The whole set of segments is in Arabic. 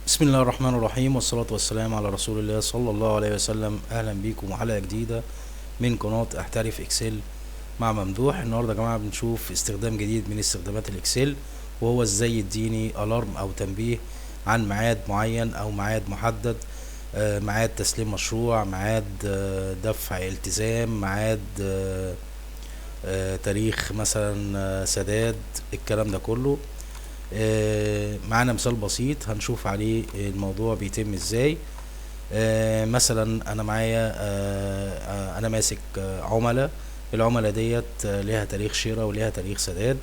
بسم الله الرحمن الرحيم، والصلاة والسلام على رسول الله صلى الله عليه وسلم. أهلا بيكم وحلقة جديدة من قناة احترف اكسل مع ممدوح. النهاردة يا جماعة بنشوف استخدام جديد من استخدامات الاكسل، وهو ازاي يديني الارم او تنبيه عن ميعاد معين او ميعاد محدد، ميعاد تسليم مشروع، ميعاد دفع التزام، ميعاد تاريخ مثلا سداد، الكلام ده كله. معانا مثال بسيط هنشوف عليه الموضوع بيتم ازاي. مثلا انا معايا انا ماسك عملاء. العملاء ديت ليها تاريخ شراء وليها تاريخ سداد.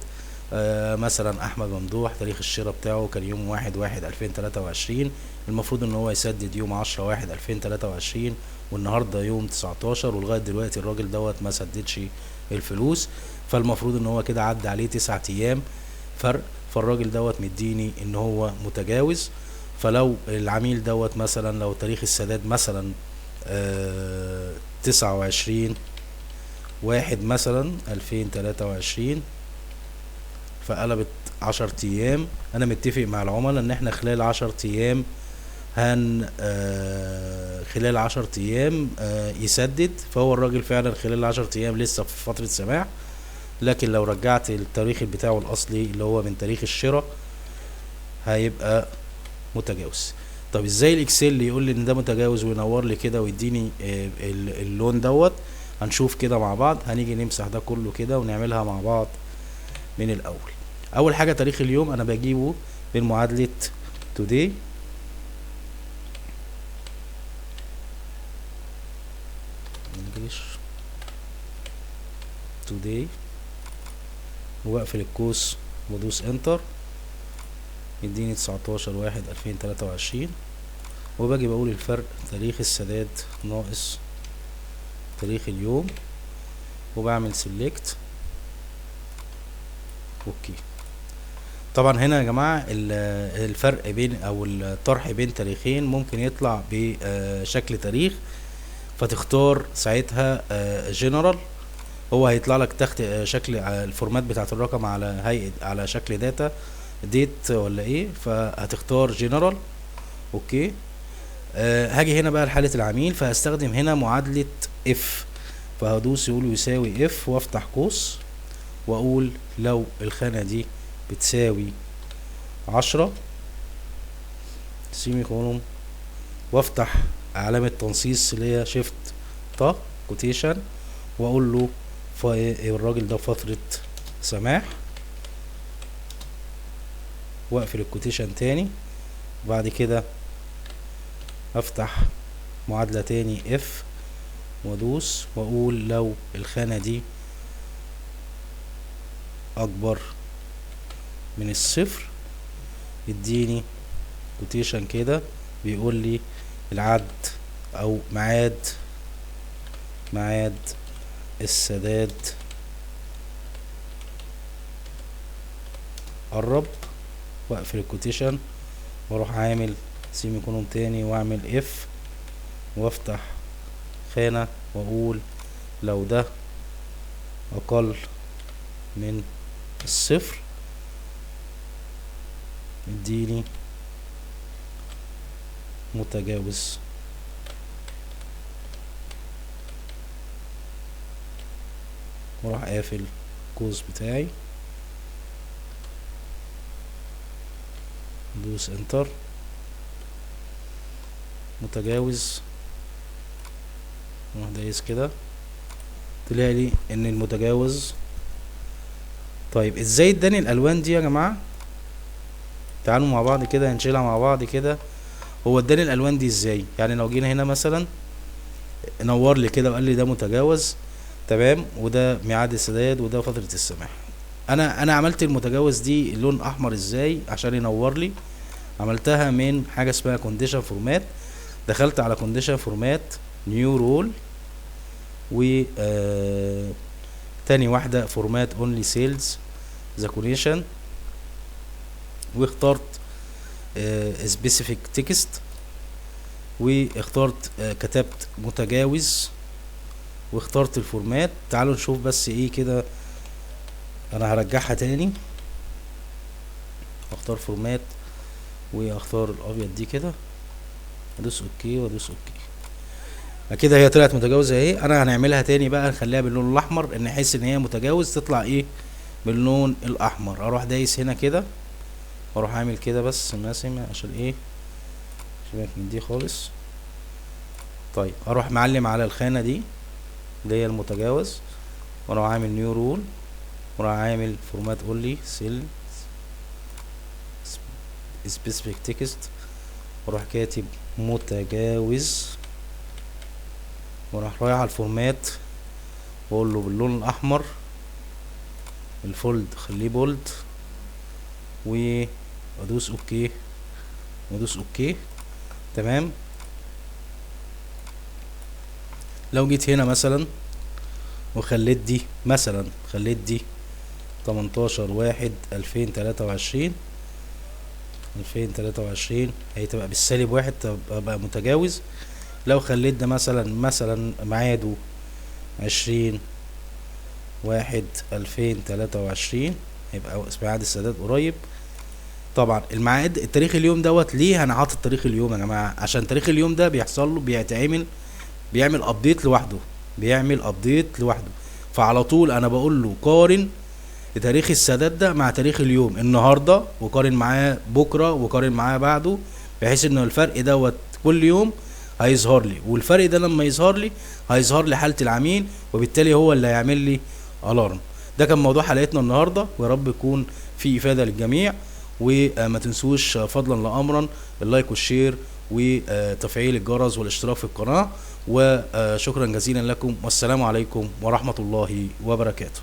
مثلا احمد ممدوح تاريخ الشراء بتاعه كان يوم 1/1/2023، المفروض ان هو يسدد يوم 10/1/2023، والنهارده يوم 19 ولغايه دلوقتي الراجل دوت ما سددش الفلوس. فالمفروض ان هو كده عدى عليه 9 ايام فرق، فالراجل دوت مديني ان هو متجاوز. فلو العميل دوت مثلا لو تاريخ السداد مثلا 29/1 مثلا 2023، فقلبت 10 ايام. انا متفق مع العملاء ان احنا خلال 10 ايام خلال 10 ايام يسدد. فهو الراجل فعلا خلال 10 ايام لسه في فترة سماح، لكن لو رجعت التاريخ بتاعه الاصلي اللي هو من تاريخ الشراء هيبقى متجاوز. طب ازاي الاكسل يقول لي ان ده متجاوز وينور لي كده ويديني اللون دوت؟ هنشوف كده مع بعض. هنيجي نمسح ده كله كده ونعملها مع بعض من الاول. اول حاجة تاريخ اليوم انا بجيبه من معادلة today. انجلش today، واقفل القوس وادوس انتر، يديني 19/1/2023. وباجي بقول الفرق تاريخ السداد ناقص تاريخ اليوم، وبعمل سيلكت اوكي. طبعا هنا يا جماعة الفرق بين او الطرح بين تاريخين ممكن يطلع بشكل تاريخ، فتختار ساعتها جنرال. هو هيطلع لك تحت شكل الفورمات بتاعت الرقم على هيئة على شكل داتا ديت ولا ايه، فهتختار جنرال اوكي. هاجي هنا بقى لحالة العميل، فهستخدم هنا معادلة اف، فهدوس يقول يساوي اف وافتح قوس واقول لو الخانة دي بتساوي 10 سيمي كولوم، وافتح علامة تنصيص اللي هي شيفت طا كوتيشن، واقول له الراجل ده فترة سماح، واقفل الكوتيشن تاني. وبعد كده افتح معادلة تاني اف وادوس واقول لو الخانة دي اكبر من الصفر يديني كوتيشن كده بيقول لي العد او ميعاد السداد قرب، واقفل الكوتيشن واروح عامل سيمي كولوم تاني واعمل اف وافتح خانة واقول لو ده اقل من الصفر اديني متجاوز. وراح قافل القوس بتاعي، دوس انتر، متجاوز، واروح دايس كده طلع لي ان المتجاوز. طيب ازاي اداني الالوان دي يا جماعة؟ تعالوا مع بعض كده هنشيلها مع بعض كده. هو اداني الالوان دي ازاي؟ يعني لو جينا هنا مثلا نور لي كده وقال لي ده متجاوز تمام، وده ميعاد السداد وده فترة السماح. انا عملت المتجاوز دي اللون احمر ازاي عشان ينور لي؟ عملتها من حاجة اسمها كونديشن فورمات. دخلت على كونديشن فورمات نيو رول، و تاني واحدة فورمات اونلي سيلز ذا كونيشن، واخترت سبيسيفيك تكست، واخترت كتبت متجاوز، واخترت الفورمات. تعالوا نشوف بس ايه كده. انا هرجعها تاني، اختار فورمات واختار الابيض دي كده، ادوس اوكي وادوس اوكي. كده هي طلعت متجاوزه اهي. انا هنعملها تاني بقى، نخليها باللون الاحمر، ان احس ان هي متجاوز تطلع ايه باللون الاحمر. اروح دايس هنا كده واروح عامل كده بس ماسم عشان ايه، سيبك من دي خالص. طيب اروح معلم على الخانه دي اللي هي المتجاوز، واروح عامل نيو رول، واروح عامل فورمات اونلي سيل سبيسيفيك تكست، واروح كاتب متجاوز، واروح رايح على الفورمات واقول له باللون الاحمر الفولد خليه بولد، وادوس اوكي وادوس اوكي. تمام. لو جيت هنا مثلا وخليت دي مثلا، خليت دي 18/1/2023 هتبقى بالسالب 1 تبقى متجاوز. لو خليت ده مثلا ميعاده 20/1/2023 هيبقى ميعاد السداد قريب. طبعا الميعاد التاريخ اليوم دوت ليه انا حاطط تاريخ اليوم يا جماعه؟ عشان تاريخ اليوم ده بيحصل له بيعمل ابديت لوحده، فعلى طول انا بقول له قارن تاريخ السداد ده مع تاريخ اليوم النهارده، وقارن معاه بكره، وقارن معاه بعده، بحيث ان الفرق دوت كل يوم هيظهر لي، والفرق ده لما هيظهر لي حالة العميل، وبالتالي هو اللي هيعمل لي الارم. ده كان موضوع حلقتنا النهارده، ويا رب يكون في افادة للجميع. وما تنسوش فضلا لامرا اللايك والشير وتفعيل الجرس والاشتراك في القناة. وشكرا جزيلا لكم، والسلام عليكم ورحمة الله وبركاته.